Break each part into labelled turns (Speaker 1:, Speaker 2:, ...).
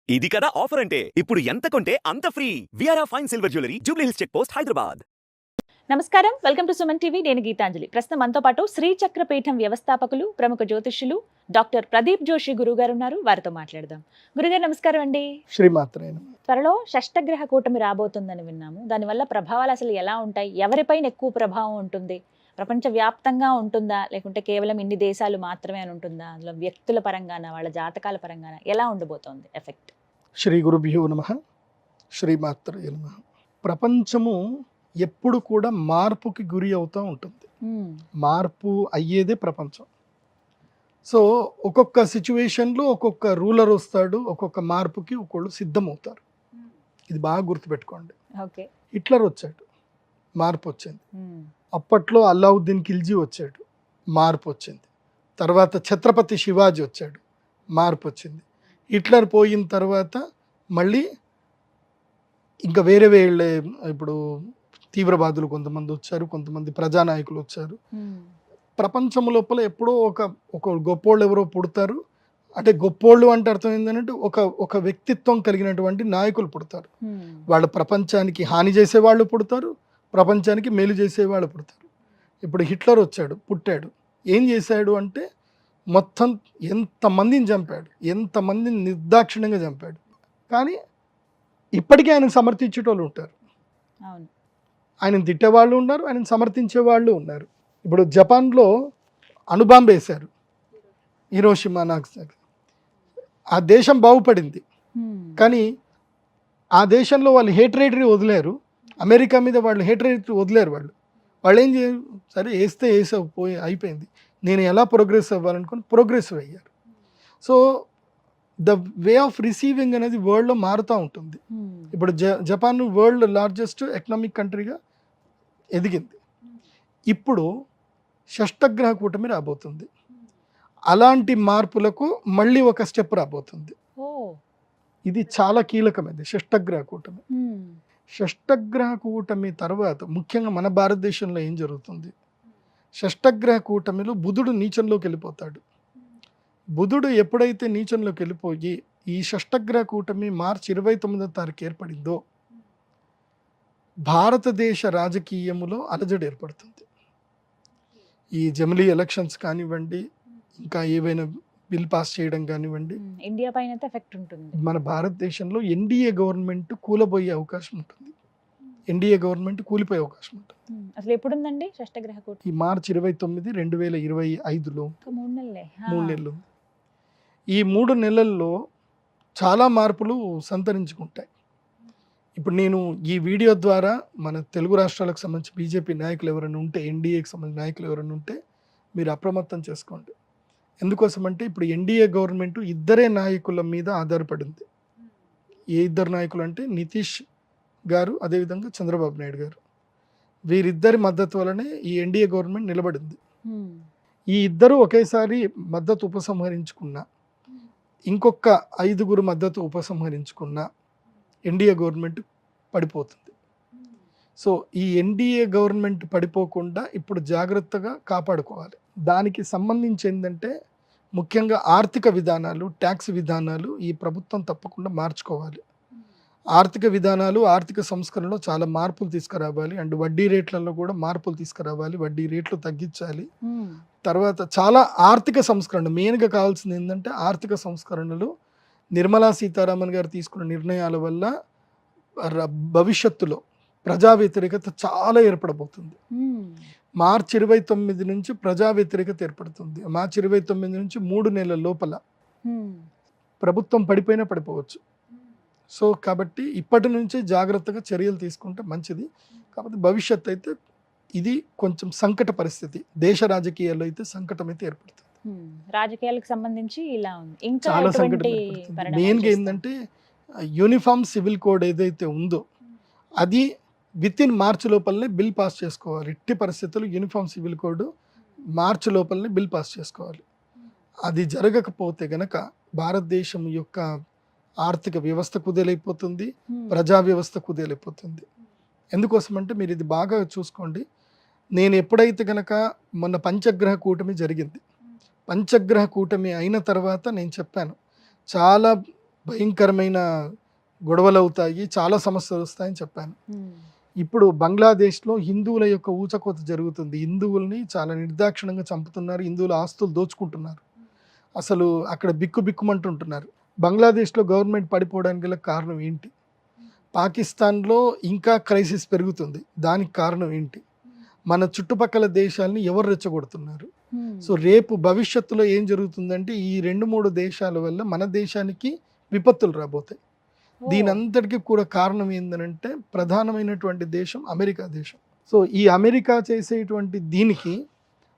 Speaker 1: ఇది కదా ఆఫర్ అంటే ఇప్పుడు ఎంత కొంటే అంత ఫ్రీ. విఆర్ఆ fine silver jewellery Jubilee Hills check post Hyderabad.
Speaker 2: నమస్కారం, వెల్కమ్ టు సుమన్ టీవీ. నేను గీతాంజలి. ప్రస్తుతం మనతో పాటు శ్రీచక్ర పీఠం వ్యవస్థాపకులు, ప్రముఖ జ్యోతిష్యులు డాక్టర్ ప్రదీప్ జోషి గురుగారు ఉన్నారు. వారితో మాట్లాడదాం. గురుగారు నమస్కారం అండి.
Speaker 3: శ్రీమాత్రే నమః.
Speaker 2: త్వరలో షష్టగ్రహ కూటమి రాబోతుందని విన్నాము. దానివల్ల ప్రభావాలు అసలు ఎలా ఉంటాయి? ఎవరిపైన ఎక్కువ ప్రభావం ఉంటుంది? ప్రపంచ వ్యాప్తంగా ఉంటుందా, లేకుంటే కేవలం ఇన్ని దేశాలు మాత్రమే అని ఉంటుందా? అందులో వ్యక్తుల పరంగాన, వాళ్ళ జాతకాల పరంగాన ఎలా ఉండబోతోంది ఎఫెక్ట్?
Speaker 3: శ్రీ గురుభ్యో నమః. శ్రీమాత్రే నమః. ప్రపంచము ఎప్పుడు కూడా మార్పుకి గురి అవుతూ ఉంటుంది. మార్పు అయ్యేదే ప్రపంచం. సో ఒక్కొక్క సిచ్యువేషన్లో ఒక్కొక్క రూలర్ వస్తాడు, ఒక్కొక్క మార్పుకి ఒకళ్ళు సిద్ధమవుతారు. ఇది బాగా గుర్తుపెట్టుకోండి.
Speaker 2: ఓకే.
Speaker 3: హిట్లర్ వచ్చాడు, మార్పు వచ్చింది. అప్పట్లో అల్లావుద్దీన్ ఖిల్జీ వచ్చాడు, మార్పు వచ్చింది. తర్వాత ఛత్రపతి శివాజీ వచ్చాడు, మార్పు వచ్చింది. హిట్లర్ పోయిన తర్వాత మళ్ళీ ఇంకా వేరే వేళ్ళే, ఇప్పుడు తీవ్రవాదులు కొంతమంది వచ్చారు, కొంతమంది ప్రజానాయకులు వచ్చారు. ప్రపంచం లోపల ఎప్పుడో ఒక గొప్పోళ్ళు ఎవరో పుడతారు. అంటే గొప్పోళ్ళు అంటే అర్థం ఏంటంటే ఒక వ్యక్తిత్వం కలిగినటువంటి నాయకులు పుడతారు. వాళ్ళు ప్రపంచానికి హాని చేసేవాళ్ళు పుడతారు, ప్రపంచానికి మేలు చేసేవాళ్ళు పుడతారు. ఇప్పుడు హిట్లర్ వచ్చాడు, పుట్టాడు. ఏం చేశాడు అంటే మొత్తం ఎంతమందిని చంపాడు, ఎంతమందిని నిర్దాక్షిణ్యంగా చంపాడు. కానీ ఇప్పటికీ ఆయనను సమర్థించేటోళ్ళు ఉంటారు, ఆయనను తిట్టేవాళ్ళు ఉన్నారు, ఆయనను సమర్థించే వాళ్ళు ఉన్నారు. ఇప్పుడు జపాన్లో అణుబాంబు వేశారు, హిరోషిమా నాగసాకి. ఆ దేశం బాగుపడింది, కానీ ఆ దేశంలో వాళ్ళు హేట్రేటరీ వదిలేరు. అమెరికా మీద వాళ్ళు హేట్రేటరీ వదిలేరు. వాళ్ళు ఏం చేయరు, సరే వేస్తే వేసావు, పోయి అయిపోయింది, నేను ఎలా ప్రోగ్రెస్ అవ్వాలనుకుని ప్రోగ్రెసివ్ అయ్యారు. So the way of receiving అనేది వరల్డ్లో మారుతూ ఉంటుంది. ఇప్పుడు జపాన్ వరల్డ్ లార్జెస్ట్ ఎకనామిక్ కంట్రీగా ఎదిగింది. ఇప్పుడు షష్టగ్రహ కూటమి రాబోతుంది. అలాంటి మార్పులకు మళ్ళీ ఒక స్టెప్ రాబోతుంది. ఇది చాలా కీలకమైనది షష్టగ్రహ కూటమి. షష్టగ్రహ కూటమి తర్వాత ముఖ్యంగా మన భారతదేశంలో ఏం జరుగుతుంది, షష్టగ్రహ కూటమిలో బుధుడు నీచంలోకి వెళ్ళిపోతాడు. బుధుడు ఎప్పుడైతే నీచంలోకి వెళ్ళిపోయి ఈ షష్టగ్రహ కూటమి మార్చి 29వ తారీఖు ఏర్పడిందో భారతదేశ రాజకీయములో అలజడి ఏర్పడుతుంది. ఈ జమిలీ ఎలక్షన్స్ కానివ్వండి, ఇంకా ఏవైనా బిల్ పాస్ చేయడం కానివ్వండి,
Speaker 2: ఇండియా పైన ఎఫెక్ట్ ఉంటుంది.
Speaker 3: మన భారతదేశంలో ఎన్డీఏ గవర్నమెంట్ కూలబోయే అవకాశం ఉంటుంది, ఎన్డీఏ గవర్నమెంట్ కూలిపోయే అవకాశం ఉంటుంది.
Speaker 2: అసలు ఎప్పుడుందండి షష్టగ్రహ కూటమి?
Speaker 3: ఈ మార్చి 29, 2025లో 3 నెలలు. ఈ 3 నెలల్లో చాలా మార్పులు సంతరించుకుంటాయి. ఇప్పుడు నేను ఈ వీడియో ద్వారా మన తెలుగు రాష్ట్రాలకు సంబంధించి బీజేపీ నాయకులు ఎవరైనా ఉంటే, ఎన్డీఏకి సంబంధించిన నాయకులు ఎవరైనా ఉంటే మీరు అప్రమత్తం చేసుకోండి. ఎందుకోసం అంటే ఇప్పుడు ఎన్డీఏ గవర్నమెంట్ ఇద్దరే నాయకుల మీద ఆధారపడింది. ఏ ఇద్దరు నాయకులు అంటే నితీష్ గారు, అదేవిధంగా చంద్రబాబు నాయుడు గారు. వీరిద్దరి మద్దతు వలనే ఈ ఎన్డీఏ గవర్నమెంట్ నిలబడింది. ఈ ఇద్దరు ఒకేసారి మద్దతు ఉపసంహరించుకున్న, ఇంకొక 5గురు మద్దతు ఉపసంహరించుకున్న ఎన్డీఏ గవర్నమెంట్ పడిపోతుంది. సో ఈ ఎన్డీఏ గవర్నమెంట్ పడిపోకుండా ఇప్పుడు జాగ్రత్తగా కాపాడుకోవాలి. దానికి సంబంధించి ఏంటంటే ముఖ్యంగా ఆర్థిక విధానాలు, ట్యాక్స్ విధానాలు ఈ ప్రభుత్వం తప్పకుండా మార్చుకోవాలి. ఆర్థిక విధానాలు, ఆర్థిక సంస్కరణలో చాలా మార్పులు తీసుకురావాలి. అండ్ వడ్డీ రేట్లలో కూడా మార్పులు తీసుకురావాలి, వడ్డీ రేట్లు తగ్గించాలి. తర్వాత చాలా ఆర్థిక సంస్కరణ మెయిన్గా కావాల్సింది ఏంటంటే ఆర్థిక సంస్కరణలు. నిర్మలా సీతారామన్ గారు తీసుకున్న నిర్ణయాల వల్ల భవిష్యత్తులో ప్రజా వ్యతిరేకత చాలా ఏర్పడబోతుంది. మార్చి 29 నుంచి ప్రజా వ్యతిరేకత ఏర్పడుతుంది. మార్చి 29 నుంచి 3 నెలల లోపల ప్రభుత్వం పడిపోయినా పడిపోవచ్చు. సో కాబట్టి ఇప్పటి నుంచే జాగ్రత్తగా చర్యలు తీసుకుంటే మంచిది. కాబట్టి భవిష్యత్తు అయితే ఇది కొంచెం సంకట పరిస్థితి, దేశ రాజకీయాల్లో అయితే సంకటం అయితే ఏర్పడుతుంది.
Speaker 2: రాజకీయాలకు సంబంధించి ఇలా ఉంది. ఇంకా
Speaker 3: చాలా సంకటం ఏర్పడుతుంది. మెయిన్గా ఏంటంటే యూనిఫామ్ సివిల్ కోడ్ ఏదైతే ఉందో అది వితిన్ మార్చి లోపలనే బిల్ పాస్ చేసుకోవాలి. ఎట్టి పరిస్థితుల్లో యూనిఫామ్ సివిల్ కోడ్ మార్చి లోపలనే బిల్ పాస్ చేసుకోవాలి. అది జరగకపోతే గనక భారతదేశం యొక్క ఆర్థిక వ్యవస్థ కుదేలైపోతుంది, ప్రజా వ్యవస్థ కుదేలైపోతుంది. ఎందుకోసం అంటే మీరు ఇది బాగా చూసుకోండి. నేను ఎప్పుడైతే గనక మొన్న పంచగ్రహ కూటమి జరిగింది, పంచగ్రహ కూటమి అయిన తర్వాత నేను చెప్పాను చాలా భయంకరమైన గొడవలు అవుతాయి, చాలా సమస్యలు వస్తాయని చెప్పాను.
Speaker 2: ఉమ్.
Speaker 3: ఇప్పుడు బంగ్లాదేశ్లో హిందువుల యొక్క ఊచకోత జరుగుతుంది. హిందువుల్ని చాలా నిర్దాక్షిణంగా చంపుతున్నారు, హిందువుల ఆస్తులు దోచుకుంటున్నారు. అసలు అక్కడ బిక్కుమంటుంటున్నారు. బంగ్లాదేశ్లో గవర్నమెంట్ పడిపోవడానికి గల కారణం ఏంటి? పాకిస్తాన్లో ఇంకా క్రైసిస్ పెరుగుతుంది, దానికి కారణం ఏంటి? మన చుట్టుపక్కల దేశాలని ఎవరు రెచ్చగొడుతున్నారు?
Speaker 2: ఉమ్.
Speaker 3: సో రేపు భవిష్యత్తులో ఏం జరుగుతుందంటే ఈ 2-3 దేశాల వల్ల మన దేశానికి విపత్తులు రాబోతాయి.
Speaker 2: ఓ.
Speaker 3: దీని అంతటికి కూడా కారణం ఏంటంటే ప్రధానమైనటువంటి దేశం అమెరికా దేశం. సో ఈ అమెరికా చేసేటువంటి దీనికి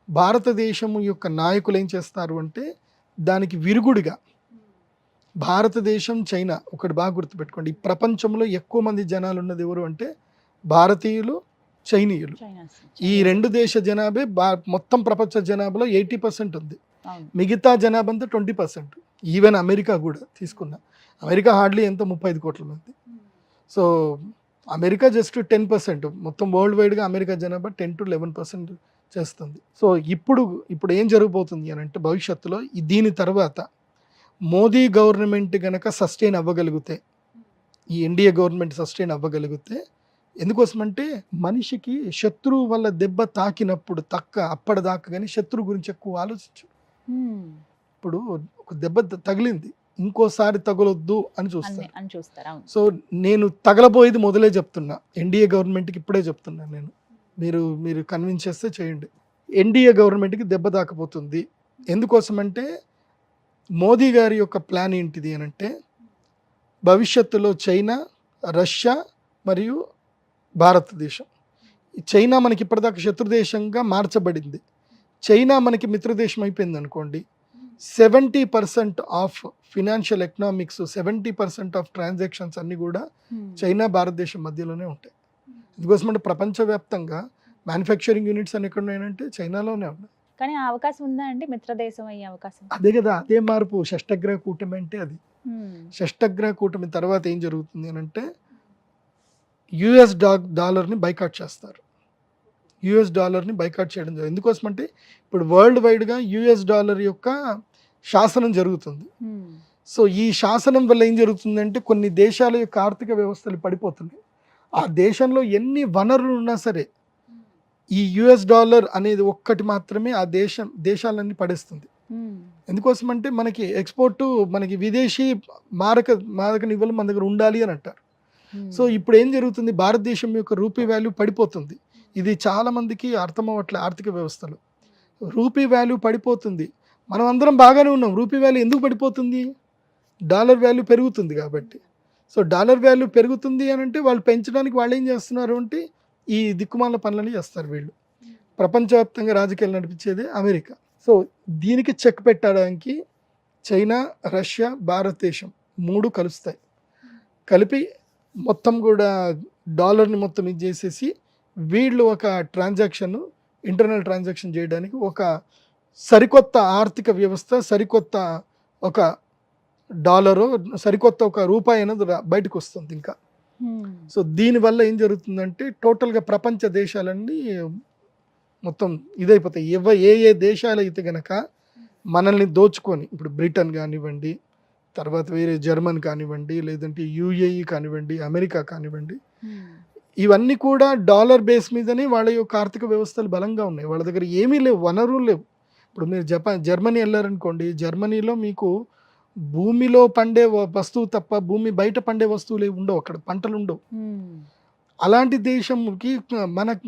Speaker 3: భారతదేశం యొక్క నాయకులు ఏం చేస్తారు అంటే దానికి విరుగుడిగా భారతదేశం, చైనా ఒకటి బాగా గుర్తుపెట్టుకోండి. ఈ ప్రపంచంలో ఎక్కువ మంది జనాలు ఉన్నది ఎవరు అంటే భారతీయులు, చైనీయులు.
Speaker 2: చైనాస్.
Speaker 3: ఈ 2 దేశ జనాభే మొత్తం ప్రపంచ జనాభాలో 80% ఉంది.
Speaker 2: అవును.
Speaker 3: మిగతా జనాభా అంతా 20%. ఈవెన్ అమెరికా కూడా తీసుకున్నా, అమెరికా హార్డ్లీ ఎంత 35 కోట్ల మంది. సో అమెరికా జస్ట్ 10%, మొత్తం వరల్డ్ వైడ్గా అమెరికా జనాభా 10 to 11% చేస్తుంది. సో ఇప్పుడు ఏం జరగబోతుంది అని అంటే భవిష్యత్తులో దీని తర్వాత మోదీ గవర్నమెంట్ గనక సస్టైన్ అవ్వగలిగితే, ఈ ఎన్డీఏ గవర్నమెంట్ సస్టైన్ అవ్వగలిగితే, ఎందుకోసమంటే మనిషికి శత్రువు వల్ల దెబ్బ తాకినప్పుడు అప్పటిదాకా కానీ శత్రువు గురించి ఎక్కువ ఆలోచించు.
Speaker 2: ఉమ్.
Speaker 3: ఇప్పుడు ఒక దెబ్బ తగిలింది, ఇంకోసారి తగలొద్దు అని చూస్తారు.
Speaker 2: అని చూస్తారు. అవును.
Speaker 3: సో నేను తగలబోయేది మొదలే చెప్తున్నా, ఎన్డీఏ గవర్నమెంట్కి ఇప్పుడే చెప్తున్నా నేను, మీరు కన్విన్స్ చేస్తే చేయండి. ఎన్డీఏ గవర్నమెంట్కి దెబ్బ తాకపోతుంది. ఎందుకోసమంటే మోదీ గారి యొక్క ప్లాన్ ఏంటిది అని అంటే భవిష్యత్తులో చైనా, రష్యా మరియు భారతదేశం. చైనా మనకి ఇప్పటిదాకా శత్రుదేశంగా మార్చబడింది, చైనా మనకి మిత్రదేశం అయిపోయింది అనుకోండి. 70% of financial economics, 70% of transactions అన్నీ కూడా చైనా భారతదేశం మధ్యలోనే ఉంటాయి. ఎందుకోసమంటే ప్రపంచవ్యాప్తంగా మ్యానుఫ్యాక్చరింగ్ యూనిట్స్ అని ఎక్కడ ఉన్నాయంటే చైనాలోనే ఉన్నాయి.
Speaker 2: కానీ ఆ అవకాశం ఉందా అండి, మిత్రదేశం అయ్యే అవకాశం?
Speaker 3: అదే కదా, అదే మార్పు. షష్టగ్రహ కూటమి అంటే అది.
Speaker 2: ఉమ్.
Speaker 3: షష్టగ్రహ కూటమి తర్వాత ఏం జరుగుతుంది అని అంటే యుఎస్ డాలర్ని బైకాట్ చేస్తారు. యుఎస్ డాలర్ని బైకాట్ చేయడం జరుగుతుంది. ఎందుకోసమంటే ఇప్పుడు వరల్డ్ వైడ్గా యుఎస్ డాలర్ యొక్క శాసనం జరుగుతుంది.
Speaker 2: ఉమ్.
Speaker 3: సో ఈ శాసనం వల్ల ఏం జరుగుతుందంటే కొన్ని దేశాల యొక్క ఆర్థిక వ్యవస్థలు పడిపోతున్నాయి. ఆ దేశంలో ఎన్ని వనరులు ఉన్నా సరే ఈ యుఎస్ డాలర్ అనేది ఒక్కటి మాత్రమే ఆ దేశాలన్నీ పడేస్తుంది.
Speaker 2: ఉమ్.
Speaker 3: ఎందుకోసమంటే మనకి ఎక్స్పోర్ట్, మనకి విదేశీ మారక నిల్వలు మన దగ్గర ఉండాలి అని అంటారు.
Speaker 2: ఉమ్.
Speaker 3: సో ఇప్పుడు ఏం జరుగుతుంది, భారతదేశం యొక్క రూపీ వాల్యూ పడిపోతుంది. ఇది చాలా మందికి అర్థం అవ్వట్లే. ఆర్థిక వ్యవస్థలో రూపీ వాల్యూ పడిపోతుంది. మనం అందరం బాగానే ఉన్నాం, రూపీ వాల్యూ ఎందుకు పడిపోతుంది? డాలర్ వాల్యూ పెరుగుతుంది కాబట్టి. సో డాలర్ వాల్యూ పెరుగుతుంది అని అంటే వాళ్ళు పెంచడానికి వాళ్ళు ఏం చేస్తున్నారు అంటే ఈ దిక్కుమాల పనులని చేస్తారు వీళ్ళు. ప్రపంచవ్యాప్తంగా రాజకీయాలు నడిపించేది అమెరికా. సో దీనికి చెక్ పెట్టడానికి చైనా, రష్యా, భారతదేశం 3 కలుస్తాయి. కలిపి మొత్తం కూడా డాలర్ని మొత్తం ఇది చేసేసి వీళ్ళు ఒక ఇంటర్నల్ ట్రాన్సాక్షన్ చేయడానికి ఒక సరికొత్త ఆర్థిక వ్యవస్థ, సరికొత్త ఒక డాలరు, సరికొత్త ఒక రూపాయి అనేది బయటకు వస్తుంది ఇంకా. సో దీనివల్ల ఏం జరుగుతుందంటే టోటల్గా ప్రపంచ దేశాలన్నీ మొత్తం ఇదైపోతాయి. ఏ దేశాలు అయితే గనక మనల్ని దోచుకొని, ఇప్పుడు బ్రిటన్ కానివ్వండి, తర్వాత వేరే జర్మన్ కానివ్వండి, లేదంటే యుఏఈ కానివ్వండి, అమెరికా కానివ్వండి, ఇవన్నీ కూడా డాలర్ బేస్ మీదనే వాళ్ళ యొక్క ఆర్థిక వ్యవస్థలు బలంగా ఉన్నాయి. వాళ్ళ దగ్గర ఏమీ లేవు, వనరులు లేవు. ఇప్పుడు మీరు జర్మనీ వెళ్ళారనుకోండి, జర్మనీలో మీకు భూమిలో పండే వస్తువు తప్ప భూమి బయట పండే వస్తువులు ఉండవు, అక్కడ పంటలు ఉండవు. అలాంటి దేశంకి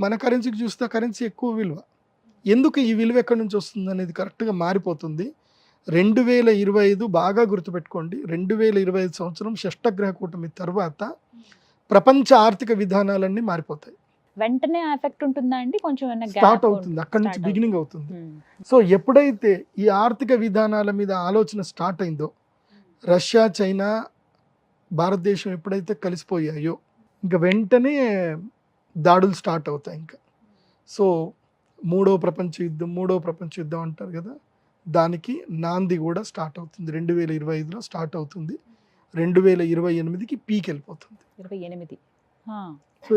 Speaker 3: మన కరెన్సీకి చూస్తే కరెన్సీ ఎక్కువ విలువ. ఎందుకు ఈ విలువ ఎక్కడి నుంచి వస్తుంది అనేది కరెక్ట్గా మారిపోతుంది. 2025 బాగా గుర్తుపెట్టుకోండి, 2025 సంవత్సరం షష్టగ్రహ కూటమి తర్వాత ప్రపంచ ఆర్థిక విధానాలన్నీ మారిపోతాయి.
Speaker 2: వెంటనే ఎఫెక్ట్ ఉంటుందా అండి? కొంచెం
Speaker 3: స్టార్ట్ అవుతుంది, అక్కడి నుంచి బిగినింగ్ అవుతుంది. సో ఎప్పుడైతే ఈ ఆర్థిక విధానాల మీద ఆలోచన స్టార్ట్ అయిందో, రష్యా, చైనా, భారతదేశం ఎప్పుడైతే కలిసిపోయాయో ఇంకా వెంటనే దాడులు స్టార్ట్ అవుతాయి ఇంకా. సో మూడో ప్రపంచ యుద్ధం అంటారు కదా, దానికి నాంది కూడా స్టార్ట్ అవుతుంది. 2025లో స్టార్ట్ అవుతుంది, 2028కి పీక్ వెళ్ళిపోతుంది.
Speaker 2: 28.
Speaker 3: సో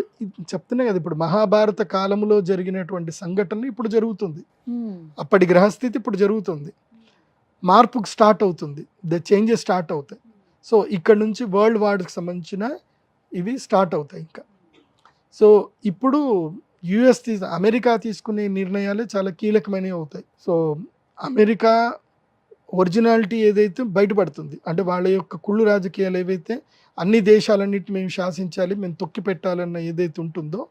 Speaker 3: చెప్తున్నా కదా, ఇప్పుడు మహాభారత కాలంలో జరిగినటువంటి సంఘటన ఇప్పుడు జరుగుతుంది, అప్పటి గ్రహస్థితి ఇప్పుడు జరుగుతుంది, మార్పుకు స్టార్ట్ అవుతుంది, చేంజెస్ స్టార్ట్ అవుతాయి. సో ఇక్కడ నుంచి వరల్డ్ వార్కి సంబంధించిన ఇవి స్టార్ట్ అవుతాయి ఇంకా. సో ఇప్పుడు అమెరికా తీసుకునే నిర్ణయాలే చాలా కీలకమైనవి అవుతాయి. సో అమెరికా ఒరిజినాలిటీ ఏదైతే బయటపడుతుంది, అంటే వాళ్ళ యొక్క కుళ్ళు రాజకీయాలు ఏవైతే అన్ని దేశాలన్నిటి మేము శాసించాలి, మేము తొక్కి పెట్టాలన్న ఏదైతే ఉంటుందో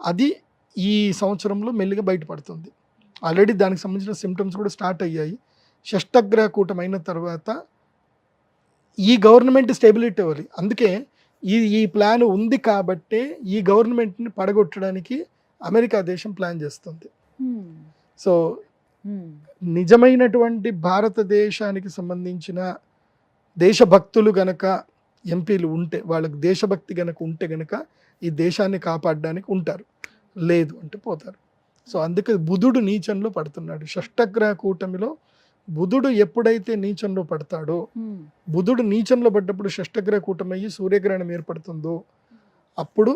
Speaker 3: అది ఈ సంవత్సరంలో మెల్లిగా బయటపడుతుంది. ఆల్రెడీ దానికి సంబంధించిన సిమ్టమ్స్ కూడా స్టార్ట్ అయ్యాయి. షష్టగ్రహ కూటమి అయిన తర్వాత ఈ గవర్నమెంట్ స్టెబిలిటీ అవ్వాలి. అందుకే ఈ ప్లాన్ ఉంది కాబట్టే ఈ గవర్నమెంట్ని పడగొట్టడానికి అమెరికా దేశం ప్లాన్ చేస్తుంది. సో నిజమైనటువంటి భారతదేశానికి సంబంధించిన దేశభక్తులు గనక ఎంపీలు ఉంటే, వాళ్ళకి దేశభక్తి గనక ఉంటే గనక ఈ దేశాన్ని కాపాడడానికి ఉంటారు, లేదు అంటే పోతారు. సో అందుకే బుధుడు నీచంలో పడుతున్నాడు. షష్టగ్రహ కూటమిలో బుధుడు ఎప్పుడైతే నీచంలో పడతాడో, బుధుడు నీచంలో పడ్డప్పుడు షష్టగ్రహ కూటమి అయ్యి సూర్యగ్రహణం ఏర్పడుతుందో అప్పుడు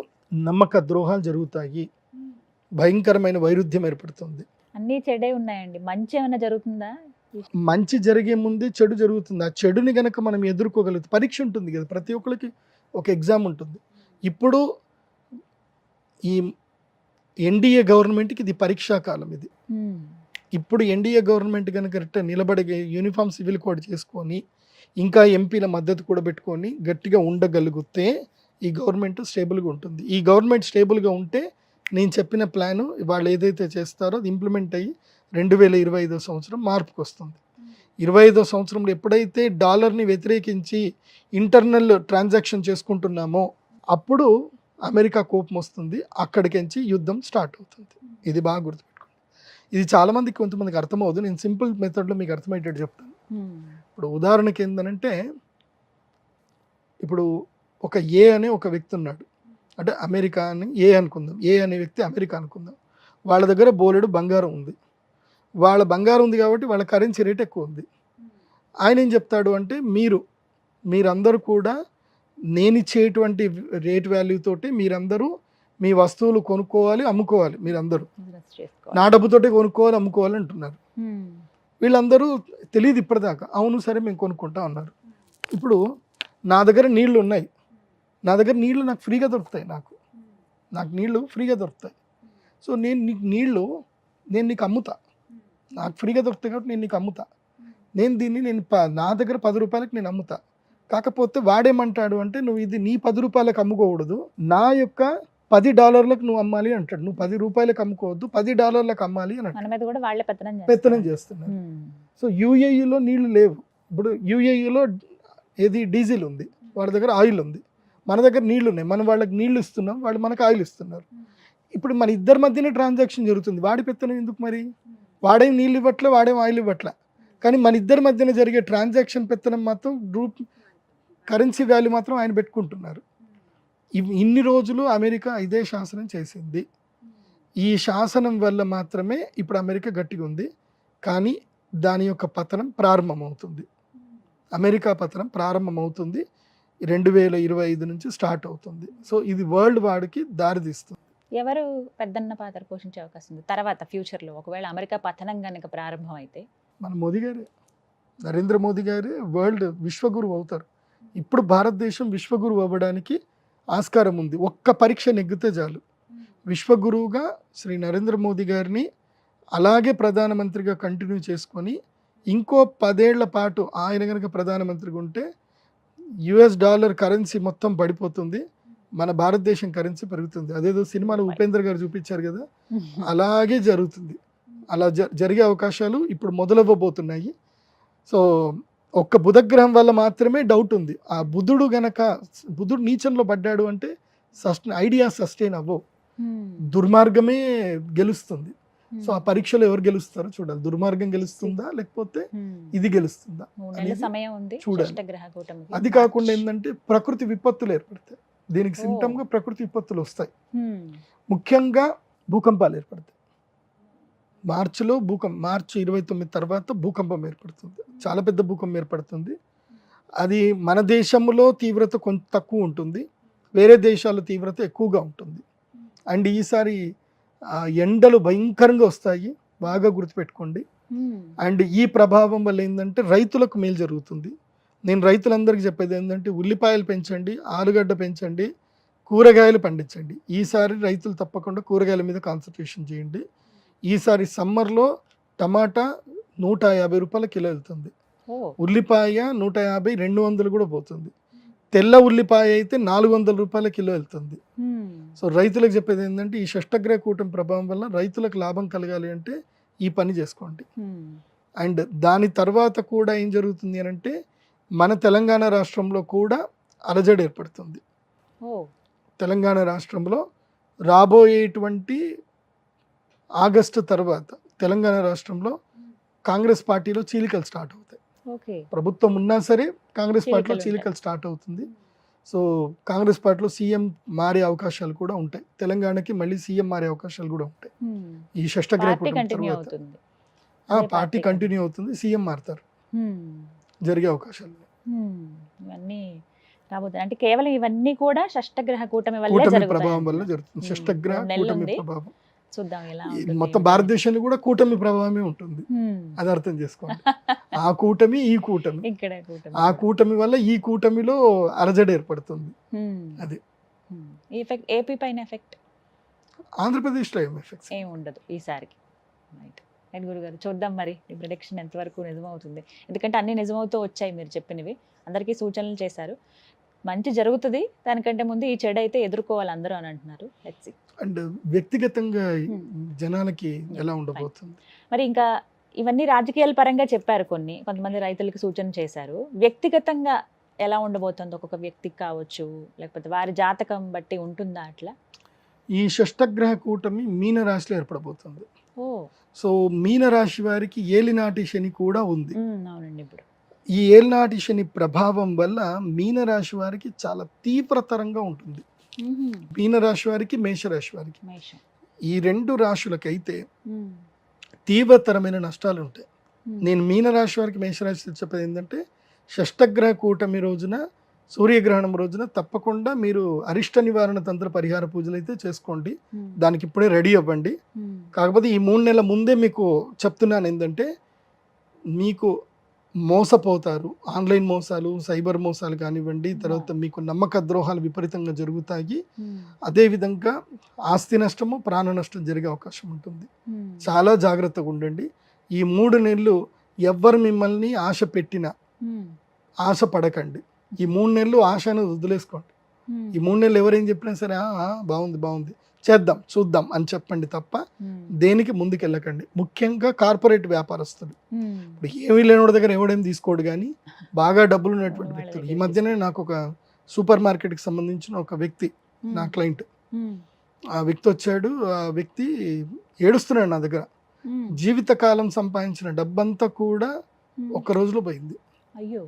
Speaker 3: నమ్మక ద్రోహాలు జరుగుతాయి, భయంకరమైన వైరుధ్యం ఏర్పడుతుంది.
Speaker 2: అన్నీ చెడే ఉన్నాయండి, మంచి ఏమైనా జరుగుతుందా?
Speaker 3: మంచి జరిగే ముందే చెడు జరుగుతుంది. ఆ చెడుని గనక మనం ఎదుర్కోగలుగుతాం. పరీక్ష ఉంటుంది కదా, ప్రతి ఒక్కరికి ఒక ఎగ్జామ్ ఉంటుంది. ఇప్పుడు ఈ ఎన్డీఏ గవర్నమెంట్కి ఇది పరీక్షా కాలం. ఇది ఇప్పుడు ఎన్డీఏ గవర్నమెంట్ కనుక నిలబడే యూనిఫామ్ సివిల్ కోడ్ చేసుకొని ఇంకా ఎంపీల మద్దతు కూడా పెట్టుకొని గట్టిగా ఉండగలిగితే ఈ గవర్నమెంట్ స్టేబుల్గా ఉంటుంది. ఈ గవర్నమెంట్ స్టేబుల్గా ఉంటే నేను చెప్పిన ప్లాను వాళ్ళు ఏదైతే చేస్తారో అది ఇంప్లిమెంట్ అయ్యి 2025 సంవత్సరం మార్పుకు వస్తుంది. 25వ సంవత్సరంలో ఎప్పుడైతే డాలర్ని వ్యతిరేకించి ఇంటర్నల్ ట్రాన్సాక్షన్ చేసుకుంటున్నామో అప్పుడు అమెరికా కోపం వస్తుంది, అక్కడికించి యుద్ధం స్టార్ట్ అవుతుంది. ఇది బాగా గుర్తుపెట్టుకోండి. ఇది చాలామందికి కొంతమందికి అర్థమవుతుంది. నేను సింపుల్ మెథడ్లో మీకు అర్థమయ్యేటట్టు చెప్తాను. ఇప్పుడు ఉదాహరణకి ఏంటంటే, ఇప్పుడు ఒక ఏ అనే ఒక వ్యక్తి ఉన్నాడు, అంటే అమెరికా అని ఏ అనుకుందాం, ఏ అనే వ్యక్తి అమెరికా అనుకుందాం. వాళ్ళ దగ్గర బోలెడు బంగారం ఉంది. వాళ్ళ బంగారం ఉంది కాబట్టి వాళ్ళ కరెన్సీ రేట్ ఎక్కువ ఉంది. ఆయన ఏం చెప్తాడు అంటే, మీరందరూ కూడా నేను ఇచ్చేటువంటి రేట్ వాల్యూ తోటి మీరందరూ మీ వస్తువులు కొనుక్కోవాలి, అమ్ముకోవాలి. మీరందరూ నా డబ్బుతోటి కొనుక్కోవాలి, అమ్ముకోవాలి అంటున్నారు. వీళ్ళందరూ తెలియదు ఇప్పటిదాకా. అవును సరే మేము కొనుక్కుంటాం అన్నారు. ఇప్పుడు నా దగ్గర నీళ్లు ఉన్నాయి, నా దగ్గర నీళ్లు నాకు ఫ్రీగా దొరుకుతాయి, నాకు నీళ్లు ఫ్రీగా దొరుకుతాయి. సో నేను నీకు అమ్ముతా, నాకు ఫ్రీగా దొరుకుతాయి కాబట్టి నేను నీకు అమ్ముతా. నా దగ్గర 10 రూపాయలకు నేను అమ్ముతా. కాకపోతే వాడేమంటాడు అంటే, నువ్వు ఇది నీ 10 రూపాయలకు అమ్ముకోకూడదు, నా యొక్క $10 నువ్వు అమ్మాలి అంటాడు. నువ్వు 10 రూపాయలకు అమ్ముకోవద్దు, $10 అమ్మాలి అని అంటాడు. పెత్తనం చేస్తున్నారు. సో యూఏఈలో నీళ్లు లేవు. ఇప్పుడు యూఏఈలో ఏది డీజిల్ ఉంది, వాళ్ళ దగ్గర ఆయిల్ ఉంది, మన దగ్గర నీళ్లు ఉన్నాయి. మనం వాళ్ళకి నీళ్లు ఇస్తున్నాం, వాళ్ళు మనకు ఆయిల్ ఇస్తున్నారు. ఇప్పుడు మన ఇద్దరి మధ్యనే ట్రాన్సాక్షన్ జరుగుతుంది. వాడి పెత్తనం ఎందుకు మరి? వాడేం నీళ్ళు ఇవ్వట్లే, వాడేం ఆయిల్ ఇవ్వట్లే. కానీ మన ఇద్దరి మధ్యన జరిగే ట్రాన్సాక్షన్ పెత్తనం మాత్రం కరెన్సీ వాల్యూ మాత్రం ఆయన పెట్టుకుంటున్నారు. ఇన్ని రోజులు అమెరికా ఇదే శాసనం చేసింది. ఈ శాసనం వల్ల మాత్రమే ఇప్పుడు అమెరికా గట్టిగా ఉంది. కానీ దాని యొక్క పతనం ప్రారంభమవుతుంది. అమెరికా పతనం ప్రారంభమవుతుంది 2025 నుంచి స్టార్ట్ అవుతుంది. సో ఇది వరల్డ్ వార్కి దారితీస్తుంది.
Speaker 2: ఎవరు పెద్దన్న పాత్ర పోషించే అవకాశం ఉంది తర్వాత ఫ్యూచర్లో, ఒకవేళ అమెరికా పతనం కనుక ప్రారంభం అయితే?
Speaker 3: మన మోదీ గారే, నరేంద్ర మోదీ గారే వరల్డ్ విశ్వగురువు అవుతారు. ఇప్పుడు భారతదేశం విశ్వగురువు అవ్వడానికి ఆస్కారం ఉంది. ఒక్క పరీక్ష నెగ్గితే చాలు. విశ్వగురువుగా శ్రీ నరేంద్ర మోదీ గారిని అలాగే ప్రధానమంత్రిగా కంటిన్యూ చేసుకొని ఇంకో 10 ఏళ్ల పాటు ఆయన కనుక ప్రధానమంత్రిగా ఉంటే $US కరెన్సీ మొత్తం పడిపోతుంది, మన భారతదేశం కరెన్సీ పెరుగుతుంది. అదేదో సినిమాలో ఉపేంద్ర గారు చూపించారు కదా, అలాగే జరుగుతుంది. అలా జరిగే అవకాశాలు ఇప్పుడు మొదలవ్వబోతున్నాయి. సో ఒక్క బుధగ్రహం వల్ల మాత్రమే డౌట్ ఉంది. ఆ బుధుడు నీచంలో పడ్డాడు అంటే ఐడియా సస్టైన్ అవ్వవు, దుర్మార్గమే గెలుస్తుంది. సో ఆ పరీక్షలో ఎవరు గెలుస్తారో చూడాలి. దుర్మార్గం గెలుస్తుందా లేకపోతే ఇది గెలుస్తుందా చూడాలి. అది కాకుండా ఏంటంటే ప్రకృతి విపత్తులు ఏర్పడతాయి. దీనికి సిమ్టమ్ గా ప్రకృతి విపత్తులు వస్తాయి. ముఖ్యంగా భూకంపాలు ఏర్పడతాయి. మార్చి 29 తర్వాత భూకంపం ఏర్పడుతుంది. చాలా పెద్ద భూకంపం ఏర్పడుతుంది. అది మన దేశంలో తీవ్రత కొంచెం తక్కువ ఉంటుంది, వేరే దేశాల తీవ్రత ఎక్కువగా ఉంటుంది. అండ్ ఈసారి ఎండలు భయంకరంగా వస్తాయి, బాగా గుర్తుపెట్టుకోండి. అండ్ ఈ ప్రభావం వల్ల ఏంటంటే రైతులకు మేలు జరుగుతుంది. నేను రైతులందరికీ చెప్పేది ఏంటంటే ఉల్లిపాయలు పెంచండి, ఆలుగడ్డ పెంచండి, కూరగాయలు పండించండి. ఈసారి రైతులు తప్పకుండా కూరగాయల మీద కాన్సన్ట్రేషన్ చేయండి. ఈసారి సమ్మర్లో టమాటా 150 రూపాయల కిలో వెళ్తుంది, ఉల్లిపాయ 150, 200 కూడా పోతుంది. తెల్ల ఉల్లిపాయ అయితే 400 రూపాయల కిలో వెళ్తుంది. సో రైతులకు చెప్పేది ఏంటంటే ఈ షష్టగ్రహ కూటమి ప్రభావం వల్ల రైతులకు లాభం కలగాలి అంటే ఈ పని చేసుకోండి. అండ్ దాని తర్వాత కూడా ఏం జరుగుతుంది అని అంటే మన తెలంగాణ రాష్ట్రంలో కూడా అలజడి ఏర్పడుతుంది. తెలంగాణ రాష్ట్రంలో రాబోయేటువంటి ఆగస్టు తర్వాత తెలంగాణ రాష్ట్రంలో కాంగ్రెస్ పార్టీలో చీలికలు స్టార్ట్ అవుతాయి. ప్రభుత్వం ఉన్నా సరే కాంగ్రెస్ పార్టీలో చీలికలు స్టార్ట్ అవుతుంది. సో కాంగ్రెస్ పార్టీలో సీఎం మారే అవకాశాలు కూడా ఉంటాయి. తెలంగాణకి మళ్ళీ సీఎం మారే అవకాశాలు కూడా ఉంటాయి. ఈ షష్టగ్రహ కూటమి తర్వాత పార్టీ కంటిన్యూ అవుతుంది, సీఎం మారుతారు, జరిగే అవకాశాలు
Speaker 2: ఇవన్నీ రాబోతుంది. అంటే కేవలం ఇవన్నీ కూడా షష్టగ్రహ కూటమి
Speaker 3: ప్రభావం వల్ల జరుగుతుంది. షష్టగ్రహ కూటమి ప్రభావం
Speaker 2: చూద్దాం ఎలా
Speaker 3: మొత్తం భారతదేశంలో కూడా కూటమి ప్రభావమే ఉంటుంది. అది అర్థం చేసుకోండి. ఆ కూటమి ఈ కూటమి, ఆ కూటమి వల్ల ఈ కూటమిలో అలజడి ఏర్పడుతుంది. అది
Speaker 2: ఏపీ పైన ఎఫెక్ట్,
Speaker 3: ఆంధ్రప్రదేశ్లో ఏం ఎఫెక్ట్స్
Speaker 2: ఏమి ఉండదు ఈసారికి. రైట్ గురుగారు, చూద్దాం మరి ఈ ప్రిడిక్షన్ ఎంతవరకు నిజమవుతుంది. ఎందుకంటే అన్ని నిజమవుతూ వచ్చాయి, మీరు చెప్పినవి అందరికీ సూచనలు చేశారు. మంచి జరుగుతుంది, దానికంటే ముందు ఈ చెడు అయితే ఎదుర్కోవాలి అందరూ అని అంటున్నారు. Let's see.
Speaker 3: అండ్ వ్యక్తిగతంగా జనాలకి ఎలా ఉండబోతుంది
Speaker 2: మరి. ఇంకా ఇవన్నీ రాజకీయాల పరంగా చెప్పారు, కొంతమంది రైతులకు సూచన చేశారు. వ్యక్తిగతంగా ఎలా ఉండబోతుంది ఒక్కొక్క వ్యక్తికి కావచ్చు, లేకపోతే వారి జాతకం బట్టి ఉంటుందా అట్లా?
Speaker 3: ఈ షష్టగ్రహ కూటమి మీన రాశిలో ఏర్పడబోతుంది. సో మీన రాశి వారికి ఏలినాటి శని కూడా ఉంది.
Speaker 2: అవునండి. ఇప్పుడు
Speaker 3: ఈ ఏలినాటి శని ప్రభావం వల్ల మీన రాశి వారికి చాలా తీవ్రతరంగా ఉంటుంది. మీన రాశి వారికి, మేషరాశి వారికి, ఈ రెండు రాశులకైతే తీవ్రతరమైన నష్టాలు ఉంటాయి. నేను మీన రాశి వారికి, మేషరాశి చెప్పేది ఏంటంటే షష్టగ్రహ కూటమి రోజున, సూర్యగ్రహణం రోజున తప్పకుండా మీరు అరిష్ట నివారణ తంత్ర పరిహార పూజలు అయితే చేసుకోండి. దానికి ఇప్పుడే రెడీ అవ్వండి. కాకపోతే ఈ 3 నెలల ముందే మీకు చెప్తున్నాను ఏంటంటే మీకు మోసపోతారు. ఆన్లైన్ మోసాలు, సైబర్ మోసాలు కానివ్వండి, తర్వాత మీకు నమ్మక ద్రోహాలు విపరీతంగా జరుగుతాయి. అదేవిధంగా ఆస్తి నష్టము, ప్రాణ నష్టం జరిగే అవకాశం ఉంటుంది. చాలా జాగ్రత్తగా ఉండండి. ఈ 3 నెలలు ఎవ్వరు మిమ్మల్ని ఆశ పెట్టినా ఆశ పడకండి. ఈ 3 నెలలు ఆశ అనేది వదిలేసుకోండి. ఈ 3 నెలలు ఎవరేం చెప్పినా సరే బాగుంది బాగుంది చేద్దాం చూద్దాం అని చెప్పండి తప్ప దేనికి ముందుకెళ్ళకండి. ముఖ్యంగా కార్పొరేట్ వ్యాపారస్తులు, ఇప్పుడు ఏమీ లేనివాడి దగ్గర ఎవడేం తీసుకోడు, కానీ బాగా డబ్బులు ఉన్నటువంటి వ్యక్తులు. ఈ మధ్యనే నాకు ఒక సూపర్ మార్కెట్కి సంబంధించిన ఒక వ్యక్తి, నా క్లయింట్, ఆ వ్యక్తి వచ్చాడు. ఆ వ్యక్తి ఏడుస్తున్నాడు నా దగ్గర. జీవితకాలం సంపాదించిన డబ్బంతా కూడా ఒక్క రోజులో పోయింది.
Speaker 2: అయ్యో,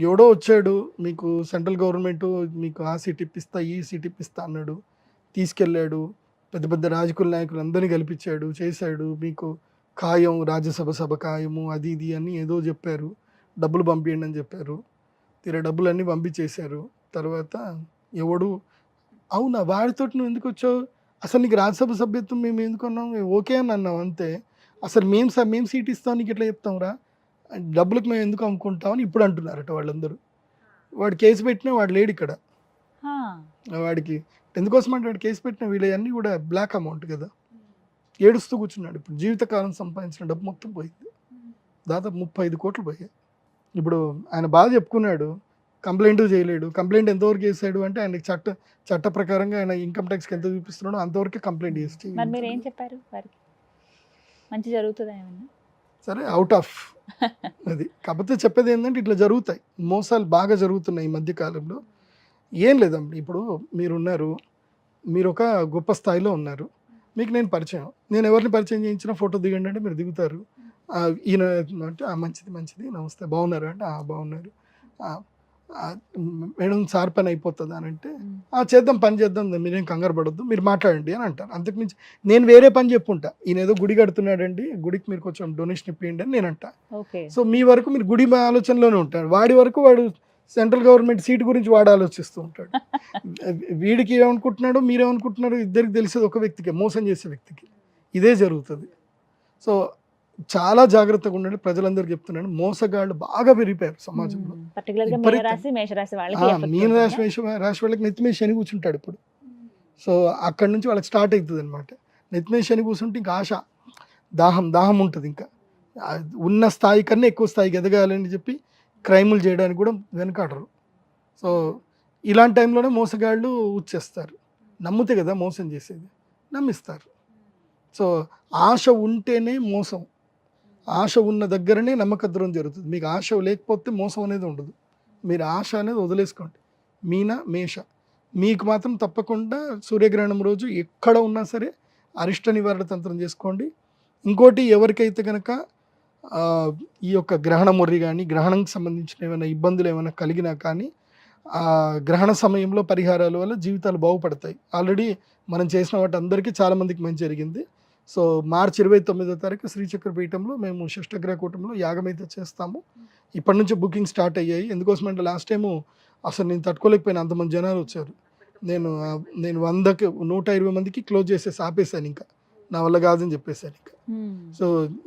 Speaker 3: ఎవడో వచ్చాడు, మీకు సెంట్రల్ గవర్నమెంట్ మీకు ఆ సీట్ ఇప్పిస్తా, ఈ సీట్ ఇప్పిస్తా అన్నాడు. తీసుకెళ్ళాడు, పెద్ద పెద్ద రాజకీయ నాయకులు అందరినీ కల్పించాడు, చేశాడు. మీకు ఖాయం, రాజ్యసభ ఖాయము, అది ఇది అని ఏదో చెప్పారు. డబ్బులు పంపించండి అని చెప్పారు. తీరా డబ్బులన్నీ పంపించేశారు. తర్వాత ఎవడు అవునా వాడితో నువ్వు ఎందుకు వచ్చావు, అసలు నీకు రాజ్యసభ సభ్యత్వం మేము ఎందుకు అన్నాం, ఓకే అని అన్నాం అంతే, అసలు మేము సీట్ ఇస్తాం నీకు ఎట్లా చెప్తాం రా, డబ్బులకు మేము ఎందుకు అమ్ముకుంటామని ఇప్పుడు అంటున్నారట వాళ్ళందరూ. వాడు కేసు పెట్టినా వాడు లేడు ఇక్కడ. వాడికి ఎందుకోసం అంటే వాడు కేసు పెట్టిన వీళ్ళన్నీ కూడా బ్లాక్ అమౌంట్ కదా, ఏడుస్తూ కూర్చున్నాడు. ఇప్పుడు జీవితకాలం సంపాదించిన డబ్బు మొత్తం పోయింది, దాదాపు 35 కోట్లు పోయాయి. ఇప్పుడు ఆయన బాగా చెప్పుకున్నాడు, కంప్లైంట్ చేయలేడు. కంప్లైంట్ ఎంతవరకు చేశాడు అంటే ఆయనకి చట్ట ప్రకారంగా ఆయన ఇన్కమ్ ట్యాక్స్కి ఎంత చూపిస్తున్నాడో అంతవరకు కంప్లైంట్ చేసి
Speaker 2: మీరు ఏం చెప్పారు వారికి? మంచి జరుగుతుందా ఏమన్నా?
Speaker 3: సరే, అవుట్ ఆఫ్ అది. కాకపోతే చెప్పేది ఏంటంటే ఇట్లా జరుగుతాయి, మోసాలు బాగా జరుగుతున్నాయి ఈ మధ్యకాలంలో. ఏం లేదండి, ఇప్పుడు మీరున్నారు, మీరు ఒక గొప్ప స్థాయిలో ఉన్నారు, మీకు నేను పరిచయం, నేను ఎవరిని పరిచయం చేయించినా ఫోటో దిగండి అంటే మీరు దిగుతారు. ఈయన అంటే మంచిది నమస్తే, బాగున్నారు అంటే బాగున్నారు, మేడం సార్ పని అయిపోతుందా అని అంటే చేద్దాం, పని చేద్దాం, మీరేం కంగారు పడొద్దు, మీరు మాట్లాడండి అని అంటారు. అంతకుమించి నేను వేరే పని చెప్పుంటా, ఈయన ఏదో గుడి కడుతున్నాడండి, గుడికి మీరు కొంచెం డొనేషన్ ఇప్పియండి అని నేను అంటా. సో మీ వరకు మీరు గుడి ఆలోచనలోనే ఉంటారు, వాడి వరకు వాడు సెంట్రల్ గవర్నమెంట్ సీట్ గురించి వాడు ఆలోచిస్తూ ఉంటాడు. వీడికి ఏమనుకుంటున్నాడో మీరేమనుకుంటున్నాడో ఇద్దరికి తెలిసేది ఒక వ్యక్తికి, మోసం చేసే వ్యక్తికి. ఇదే జరుగుతుంది. సో చాలా జాగ్రత్తగా ఉండండి. ప్రజలందరికీ చెప్తున్నాను, మోసగాళ్ళు బాగా పెరిగిపోయారు సమాజంలో.
Speaker 2: పర్టికులర్ గా
Speaker 3: విపరీతం.
Speaker 2: మీనరాశి మేషరాశి వాళ్ళకి
Speaker 3: మీన రాశి వాళ్ళకి నెత్తిమే శని కూర్చుంటాడు ఇప్పుడు. సో అక్కడి నుంచి వాళ్ళకి స్టార్ట్ అవుతుంది అనమాట. నెత్తిమే శని కూర్చుంటే ఇంకా ఆశ, దాహం ఉంటుంది. ఇంకా ఉన్న స్థాయి కన్నా ఎక్కువ స్థాయికి ఎదగాలని చెప్పి క్రైములు చేయడానికి కూడా వెనకాడరు. సో ఇలాంటి టైంలోనే మోసగాళ్ళు వచ్చేస్తారు. నమ్మితే కదా మోసం చేసేది, నమ్మిస్తారు. సో ఆశ ఉంటేనే మోసం, ఆశ ఉన్న దగ్గరనే నమ్మకద్రోహం జరుగుతుంది. మీకు ఆశ లేకపోతే మోసం అనేది ఉండదు. మీరు ఆశ అనేది వదిలేసుకోండి. మీన మేష మీకు మాత్రం తప్పకుండా సూర్యగ్రహణం రోజు ఎక్కడ ఉన్నా సరే అరిష్ట నివారణ తంత్రం చేసుకోండి. ఇంకోటి, ఎవరికైతే కనుక ఈ యొక్క గ్రహణ మొర్రి కానీ గ్రహణంకి సంబంధించిన ఏమైనా ఇబ్బందులు ఏమైనా కలిగినా కానీ గ్రహణ సమయంలో పరిహారాల వల్ల జీవితాలు బాగుపడతాయి. ఆల్రెడీ మనం చేసిన వాటి అందరికీ చాలామందికి మంచి జరిగింది. సో మార్చి 29వ తారీఖు శ్రీచక్ర పీఠంలో మేము షష్టగ్రహ కూటంలో యాగం అయితే చేస్తాము. ఇప్పటి నుంచి బుకింగ్ స్టార్ట్ అయ్యాయి. ఎందుకోసం అంటే లాస్ట్ టైము అసలు నేను తట్టుకోలేకపోయినా, అంతమంది జనాలు వచ్చారు. నేను 100కి 120 మందికి క్లోజ్ చేసేసి ఆపేశాను. ఇంకా నా వల్ల కాదని చెప్పేశాను. ఇంకా సో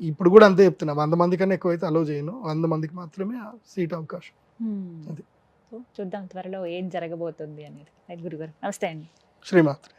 Speaker 3: ఇప్పుడు కూడా అంతే చెప్తున్నా, 100 మంది కన్నా ఎక్కువైతే అలో చేయను. 100 మందికి మాత్రమే సీట్ అవకాశం. అది
Speaker 2: చూద్దాం త్వరలో ఏం జరగబోతుంది అనేది. గురుగారు నమస్తే అండి.
Speaker 3: శ్రీమాత్రే.